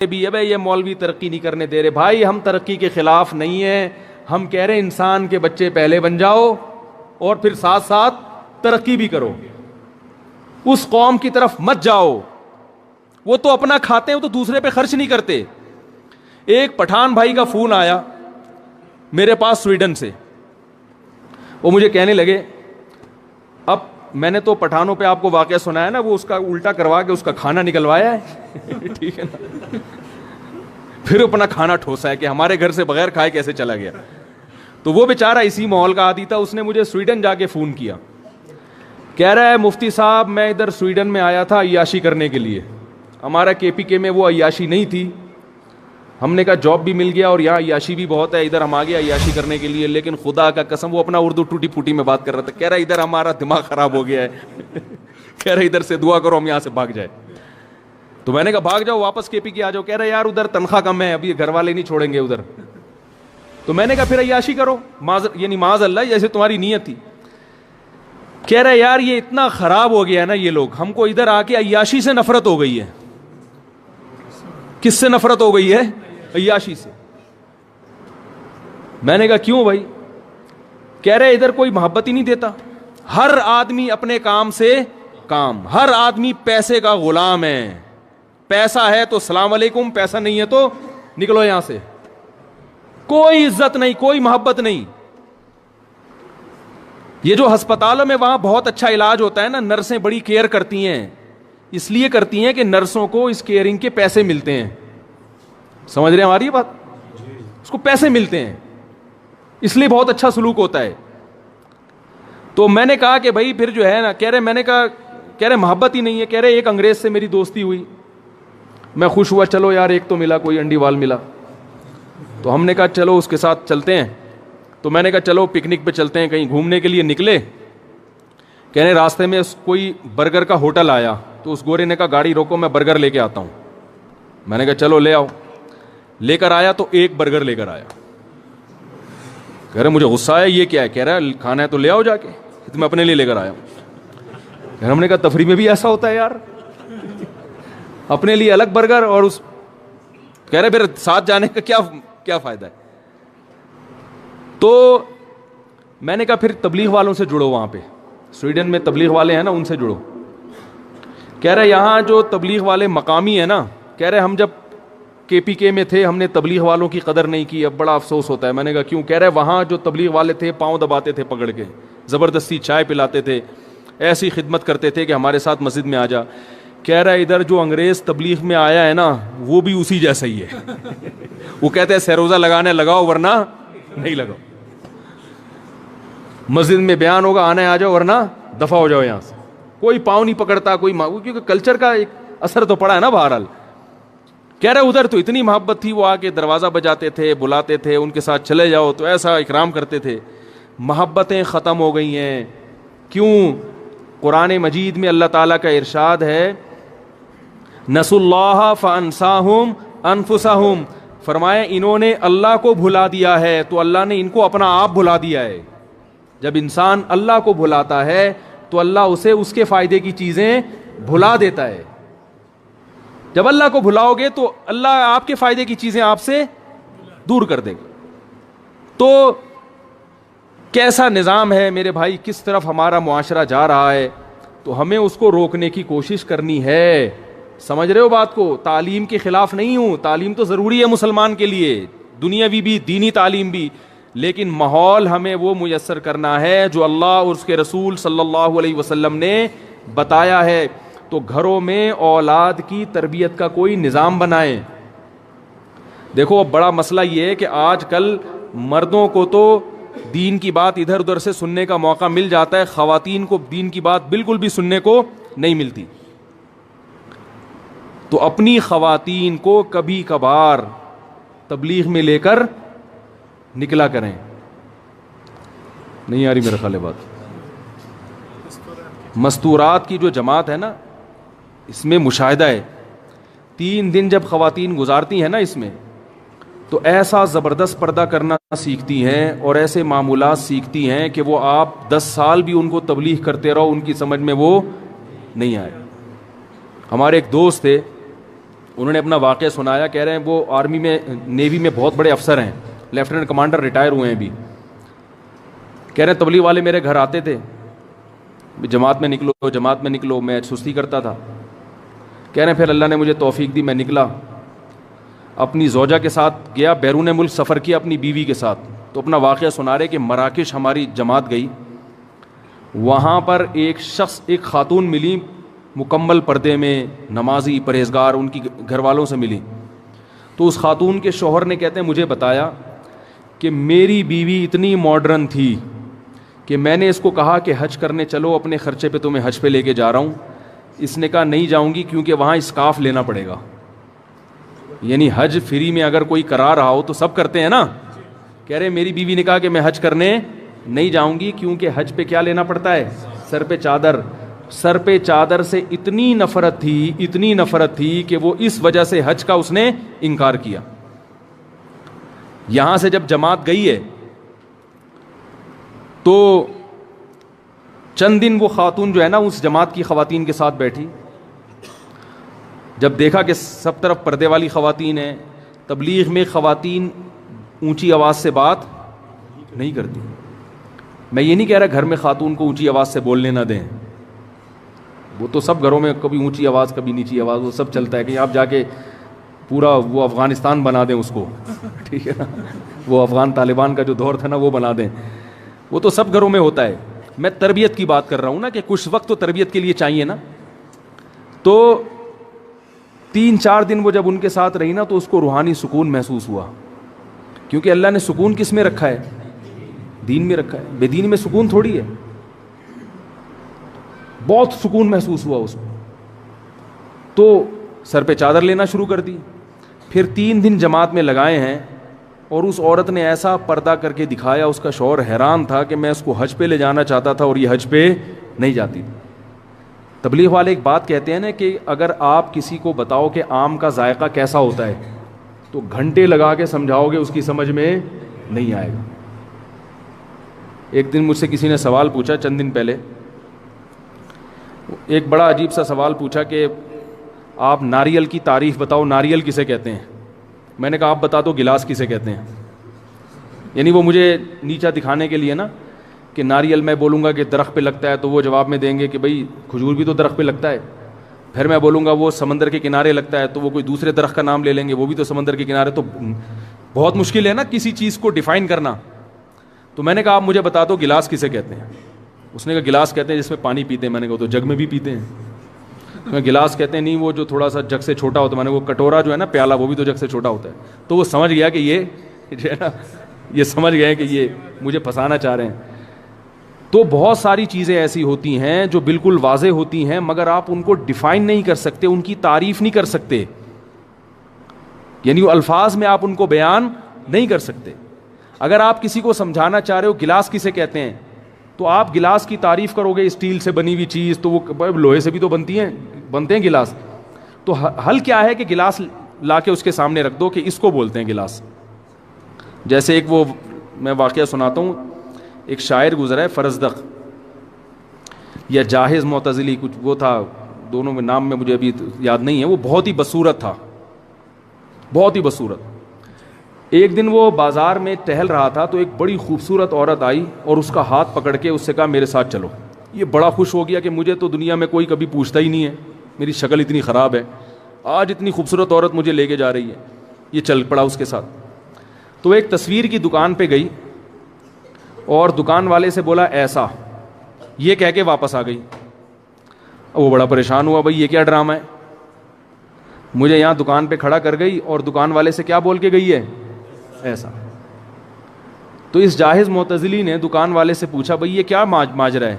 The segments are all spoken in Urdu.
بھی ہے بھائی یہ مولوی ترقی نہیں کرنے دے رہے. بھائی ہم ترقی کے خلاف نہیں ہیں, ہم کہہ رہے ہیں انسان کے بچے پہلے بن جاؤ اور پھر ساتھ ساتھ ترقی بھی کرو. اس قوم کی طرف مت جاؤ, وہ تو اپنا کھاتے ہیں, وہ تو دوسرے پہ خرچ نہیں کرتے. ایک پٹھان بھائی کا فون آیا میرے پاس سویڈن سے, وہ مجھے کہنے لگے, اب میں نے تو پٹھانوں پہ آپ کو واقعہ سنا ہے نا, وہ اس کا الٹا کروا کے اس کا کھانا نکلوایا ہے ٹھیک ہے نا, پھر اپنا کھانا ٹھوسا ہے کہ ہمارے گھر سے بغیر کھائے کیسے چلا گیا. تو وہ بیچارہ اسی ماحول کا عادی تھا, اس نے مجھے سویڈن جا کے فون کیا, کہہ رہا ہے مفتی صاحب میں ادھر سویڈن میں آیا تھا عیاشی کرنے کے لیے. ہمارا کے پی کے میں وہ عیاشی نہیں تھی, ہم نے کہا جاب بھی مل گیا اور یہاں عیاشی بھی بہت ہے, ادھر ہم آ گیا عیاشی کرنے کے لیے. لیکن خدا کا قسم, وہ اپنا اردو ٹوٹی پھوٹی میں بات کر رہا تھا, کہہ رہا ہے ادھر ہمارا دماغ خراب ہو گیا ہے کہہ رہا ہے ادھر سے دعا کرو ہم یہاں سے بھاگ جائے. تو میں نے کہا بھاگ جاؤ واپس کے پی کے آ جاؤ. کہہ رہا ہے یار ادھر تنخواہ کم ہے, ابھی گھر والے نہیں چھوڑیں گے ادھر. تو میں نے کہا پھر عیاشی کرو, یعنی معاذ اللہ جیسے تمہاری نیت تھی. کہہ رہا ہے یار یہ اتنا خراب ہو گیا ہے نا یہ لوگ, ہم کو ادھر آ کے عیاشی سے نفرت ہو گئی ہے. کس سے نفرت ہو گئی ہے؟ عیاشی سے. میں نے کہا کیوں بھائی؟ کہہ رہے ادھر کوئی محبت ہی نہیں دیتا, ہر آدمی اپنے کام سے کام, ہر آدمی پیسے کا غلام ہے. پیسہ ہے تو السلام علیکم, پیسہ نہیں ہے تو نکلو یہاں سے. کوئی عزت نہیں, کوئی محبت نہیں. یہ جو ہسپتالوں میں وہاں بہت اچھا علاج ہوتا ہے نا, نرسیں بڑی کیئر کرتی ہیں, اس لیے کرتی ہیں کہ نرسوں کو اس کیئرنگ کے پیسے ملتے ہیں. سمجھ رہے ہیں ہماری بات؟ اس کو پیسے ملتے ہیں, اس لیے بہت اچھا سلوک ہوتا ہے. تو میں نے کہا کہ بھائی پھر جو ہے نا, کہہ رہے میں نے کہا, کہہ رہے محبت ہی نہیں ہے. کہہ رہے ایک انگریز سے میری دوستی ہوئی, میں خوش ہوا, چلو یار ایک تو ملا, کوئی انڈی وال ملا. تو ہم نے کہا چلو اس کے ساتھ چلتے ہیں. تو میں نے کہا چلو پکنک پہ چلتے ہیں, کہیں گھومنے کے لیے نکلے. کہنے راستے میں کوئی برگر کا ہوٹل آیا, تو اس گورے نے کہا گاڑی روکو میں برگر لے کے آتا ہوں. میں نے کہا چلو لے آؤ. لے کر آیا تو ایک برگر لے کر آیا. کہہ رہے مجھے غصہ آیا, یہ کیا ہے؟ کہہ رہا ہے کھانا ہے تو لے آؤ جا کے, میں اپنے لیے لے کر آیا ہوں. ہم نے کہا تفریح میں بھی ایسا ہوتا ہے یار, اپنے لیے الگ برگر اور اس, کہہ رہے پھر ساتھ جانے کا کیا فائدہ ہے؟ تو میں نے کہا پھر تبلیغ والوں سے جڑو, وہاں پہ سویڈن میں تبلیغ والے ہیں نا, ان سے جڑو. کہہ رہے یہاں جو تبلیغ والے مقامی ہیں نا, کہہ رہے ہم جب کے پی کے میں تھے ہم نے تبلیغ والوں کی قدر نہیں کی, اب بڑا افسوس ہوتا ہے. میں نے کہا کیوں؟ کہہ رہے وہاں جو تبلیغ والے تھے پاؤں دباتے تھے پکڑ کے, زبردستی چائے پلاتے تھے, ایسی خدمت کرتے تھے کہ ہمارے ساتھ مسجد میں آ جا. کہہ رہا ہے ادھر جو انگریز تبلیغ میں آیا ہے نا وہ بھی اسی جیسا ہی ہے وہ کہتے ہیں سیروزہ لگانے لگاؤ ورنہ نہیں لگاؤ, مسجد میں بیان ہوگا آنے آ جاؤ ورنہ دفع ہو جاؤ یہاں سے. کوئی پاؤں نہیں پکڑتا, کوئی کیونکہ کلچر کا ایک اثر تو پڑا ہے نا بہرحال. کہہ رہے ادھر تو اتنی محبت تھی, وہ آ کے دروازہ بجاتے تھے, بلاتے تھے, ان کے ساتھ چلے جاؤ تو ایسا اکرام کرتے تھے. محبتیں ختم ہو گئی ہیں. کیوں؟ قرآن مجید میں اللہ تعالیٰ کا ارشاد ہے نسوا اللہ فانساہم انفسہم, فرمایا انہوں نے اللہ کو بھلا دیا ہے تو اللہ نے ان کو اپنا آپ بھلا دیا ہے. جب انسان اللہ کو بھلاتا ہے تو اللہ اسے اس کے فائدے کی چیزیں بھلا دیتا ہے. جب اللہ کو بھلاؤ گے تو اللہ آپ کے فائدے کی چیزیں آپ سے دور کر دے گا. تو کیسا نظام ہے میرے بھائی, کس طرف ہمارا معاشرہ جا رہا ہے, تو ہمیں اس کو روکنے کی کوشش کرنی ہے. سمجھ رہے ہو بات کو؟ تعلیم کے خلاف نہیں ہوں, تعلیم تو ضروری ہے مسلمان کے لیے, دنیاوی بھی دینی تعلیم بھی, لیکن ماحول ہمیں وہ میسر کرنا ہے جو اللہ اور اس کے رسول صلی اللہ علیہ وسلم نے بتایا ہے. تو گھروں میں اولاد کی تربیت کا کوئی نظام بنائیں. دیکھو اب بڑا مسئلہ یہ ہے کہ آج کل مردوں کو تو دین کی بات ادھر ادھر سے سننے کا موقع مل جاتا ہے, خواتین کو دین کی بات بالکل بھی سننے کو نہیں ملتی. تو اپنی خواتین کو کبھی کبھار تبلیغ میں لے کر نکلا کریں. نہیں آ رہی میرا خیال ہے بات؟ مستورات کی جو جماعت ہے نا, اس میں مشاہدہ ہے 3 دن جب خواتین گزارتی ہیں نا اس میں, تو ایسا زبردست پردہ کرنا سیکھتی ہیں اور ایسے معمولات سیکھتی ہیں کہ وہ آپ 10 سال بھی ان کو تبلیغ کرتے رہو ان کی سمجھ میں وہ نہیں آئے. ہمارے ایک دوست تھے, انہوں نے اپنا واقعہ سنایا. کہہ رہے ہیں وہ آرمی میں نیوی میں بہت بڑے افسر ہیں, لیفٹیننٹ کمانڈر, ریٹائر ہوئے ہیں ابھی. کہہ رہے ہیں تبلیغ والے میرے گھر آتے تھے, جماعت میں نکلو جماعت میں نکلو, میں سستی کرتا تھا. کہہ رہے ہیں پھر اللہ نے مجھے توفیق دی, میں نکلا, اپنی زوجہ کے ساتھ گیا, بیرون ملک سفر کیا اپنی بیوی کے ساتھ. تو اپنا واقعہ سنا رہے کہ مراکش ہماری جماعت گئی, وہاں پر ایک شخص, ایک خاتون ملی, مکمل پردے میں, نمازی, پرہیزگار, ان کی گھر والوں سے ملی. تو اس خاتون کے شوہر نے, کہتے ہیں, مجھے بتایا کہ میری بیوی اتنی ماڈرن تھی کہ میں نے اس کو کہا کہ حج کرنے چلو, اپنے خرچے پہ تمہیں حج پہ لے کے جا رہا ہوں. اس نے کہا نہیں جاؤں گی کیونکہ وہاں اسکارف لینا پڑے گا. یعنی حج فری میں اگر کوئی کرا رہا ہو تو سب کرتے ہیں نا. کہہ رہے میری بیوی نے کہا کہ میں حج کرنے نہیں جاؤں گی کیونکہ حج پہ کیا لینا پڑتا ہے, سر پہ چادر. سر پہ چادر سے اتنی نفرت تھی کہ وہ اس وجہ سے حج کا اس نے انکار کیا. یہاں سے جب جماعت گئی ہے تو چند دن وہ خاتون جو ہے نا اس جماعت کی خواتین کے ساتھ بیٹھی. جب دیکھا کہ سب طرف پردے والی خواتین ہیں, تبلیغ میں خواتین اونچی آواز سے بات نہیں کرتی. میں یہ نہیں کہہ رہا گھر میں خاتون کو اونچی آواز سے بولنے نہ دیں, وہ تو سب گھروں میں کبھی اونچی آواز کبھی نیچی آواز, وہ سب چلتا ہے. کہ آپ جا کے پورا وہ افغانستان بنا دیں اس کو, ٹھیک ہے نا, وہ افغان طالبان کا جو دور تھا نا وہ بنا دیں, وہ تو سب گھروں میں ہوتا ہے. میں تربیت کی بات کر رہا ہوں نا, کہ کچھ وقت تو تربیت کے لیے چاہیے نا. تو 3-4 دن وہ جب ان کے ساتھ رہی نا تو اس کو روحانی سکون محسوس ہوا, کیونکہ اللہ نے سکون کس میں رکھا ہے, دین میں رکھا ہے. بے دین میں سکون تھوڑی ہے. بہت سکون محسوس ہوا اس کو, تو سر پہ چادر لینا شروع کر دی. پھر 3 دن جماعت میں لگائے ہیں اور اس عورت نے ایسا پردہ کر کے دکھایا, اس کا شوہر حیران تھا کہ میں اس کو حج پہ لے جانا چاہتا تھا اور یہ حج پہ نہیں جاتی. تبلیغ والے ایک بات کہتے ہیں نا کہ اگر آپ کسی کو بتاؤ کہ آم کا ذائقہ کیسا ہوتا ہے تو گھنٹے لگا کے سمجھاؤ گے, اس کی سمجھ میں نہیں آئے گا. ایک دن مجھ سے کسی نے سوال پوچھا, چند دن پہلے, ایک بڑا عجیب سا سوال پوچھا کہ آپ ناریل کی تعریف بتاؤ, ناریل کسے کہتے ہیں. میں نے کہا آپ بتا دو گلاس کسے کہتے ہیں. یعنی وہ مجھے نیچا دکھانے کے لیے نا, کہ ناریل میں بولوں گا کہ درخت پہ لگتا ہے تو وہ جواب میں دیں گے کہ بھائی کھجور بھی تو درخت پہ لگتا ہے. پھر میں بولوں گا وہ سمندر کے کنارے لگتا ہے تو وہ کوئی دوسرے درخت کا نام لے لیں گے, وہ بھی تو سمندر کے کنارے. تو بہت مشکل ہے نا کسی چیز کو ڈیفائن کرنا. تو میں نے کہا آپ مجھے بتا دو گلاس کسے کہتے ہیں. اس نے کہا گلاس کہتے ہیں جس میں پانی پیتے ہیں. میں نے کہا تو جگ میں بھی پیتے ہیں. میں گلاس کہتے ہیں نہیں وہ جو تھوڑا سا جگ سے چھوٹا ہوتا ہے. میں نے وہ کٹورا جو ہے نا پیالہ وہ بھی تو جگ سے چھوٹا ہوتا ہے. تو وہ سمجھ گیا کہ یہ جو ہے نا, یہ سمجھ گئے کہ یہ مجھے پھنسانا چاہ رہے ہیں. تو بہت ساری چیزیں ایسی ہوتی ہیں جو بالکل واضح ہوتی ہیں مگر آپ ان کو ڈیفائن نہیں کر سکتے, ان کی تعریف نہیں کر سکتے, یعنی وہ الفاظ میں آپ ان کو بیان نہیں کر سکتے. اگر آپ کسی کو سمجھانا چاہ رہے ہو گلاس کسے کہتے ہیں تو آپ گلاس کی تعریف کرو گے اسٹیل سے بنی ہوئی چیز, تو وہ لوہے سے بھی تو بنتے ہیں گلاس. تو حل کیا ہے کہ گلاس لا کے اس کے سامنے رکھ دو کہ اس کو بولتے ہیں گلاس. جیسے ایک وہ میں واقعہ سناتا ہوں, ایک شاعر گزرا ہے فرزدق یا جاہز معتزلی کچھ وہ تھا, دونوں میں نام میں مجھے ابھی یاد نہیں ہے. وہ بہت ہی بصورت تھا, بہت ہی بصورت. ایک دن وہ بازار میں ٹہل رہا تھا تو ایک بڑی خوبصورت عورت آئی اور اس کا ہاتھ پکڑ کے اس سے کہا میرے ساتھ چلو. یہ بڑا خوش ہو گیا کہ مجھے تو دنیا میں کوئی کبھی پوچھتا ہی نہیں ہے, میری شکل اتنی خراب ہے, آج اتنی خوبصورت عورت مجھے لے کے جا رہی ہے. یہ چل پڑا اس کے ساتھ. تو ایک تصویر کی دکان پہ گئی اور دکان والے سے بولا ایسا, یہ کہہ کے واپس آ گئی. وہ بڑا پریشان ہوا, بھائی یہ کیا ڈرامہ ہے, مجھے یہاں دکان پہ کھڑا کر گئی اور دکان والے سے کیا بول کے گئی ہے ایسا. تو اس جاہز معتزلی نے دکان والے سے پوچھا بھائی یہ کیا ماجرا ہے.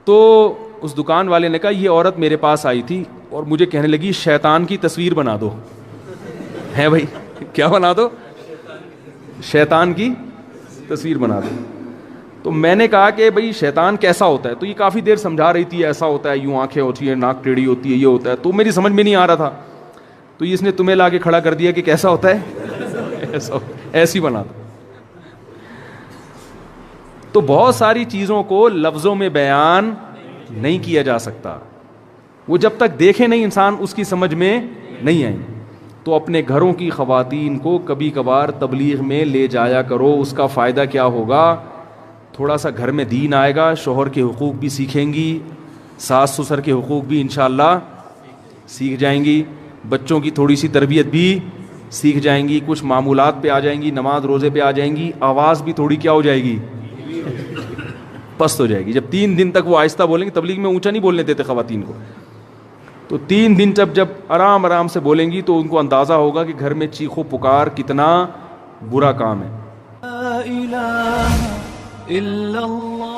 تو اس دکان والے نے کہا یہ عورت میرے پاس آئی تھی اور مجھے کہنے لگی شیطان کی تصویر بنا دو. ہے بھائی کیا بنا دو, شیطان کی تصویر بنا دو. تو میں نے کہا کہ بھائی شیطان کیسا ہوتا ہے. تو یہ کافی دیر سمجھا رہی تھی ایسا ہوتا ہے, یوں آنکھیں ہوتی ہیں, ناک ٹیڑھی ہوتی ہے, یہ ہوتا ہے. تو میری سمجھ میں نہیں آ رہا تھا. تو اس نے تمہیں لا کے کھڑا کر دیا کہ کیسا ہوتا ہے ایسی بنا دو. تو بہت ساری چیزوں کو لفظوں میں بیان نہیں کیا جا سکتا, وہ جب تک دیکھے نہیں انسان اس کی سمجھ میں نہیں آئیں. تو اپنے گھروں کی خواتین کو کبھی کبھار تبلیغ میں لے جایا کرو. اس کا فائدہ کیا ہوگا؟ تھوڑا سا گھر میں دین آئے گا, شوہر کے حقوق بھی سیکھیں گی, ساس سسر کے حقوق بھی انشاءاللہ سیکھ جائیں گی, بچوں کی تھوڑی سی تربیت بھی سیکھ جائیں گی, کچھ معمولات پہ آ جائیں گی, نماز روزے پہ آ جائیں گی, آواز بھی تھوڑی کیا ہو جائے گی, پست ہو جائے گی. جب 3 دن تک وہ آہستہ بولیں گے, تبلیغ میں اونچا نہیں بولنے دیتے خواتین کو, تو 3 دن جب آرام آرام سے بولیں گی تو ان کو اندازہ ہوگا کہ گھر میں چیخو پکار کتنا برا کام ہے. لا الہ الا اللہ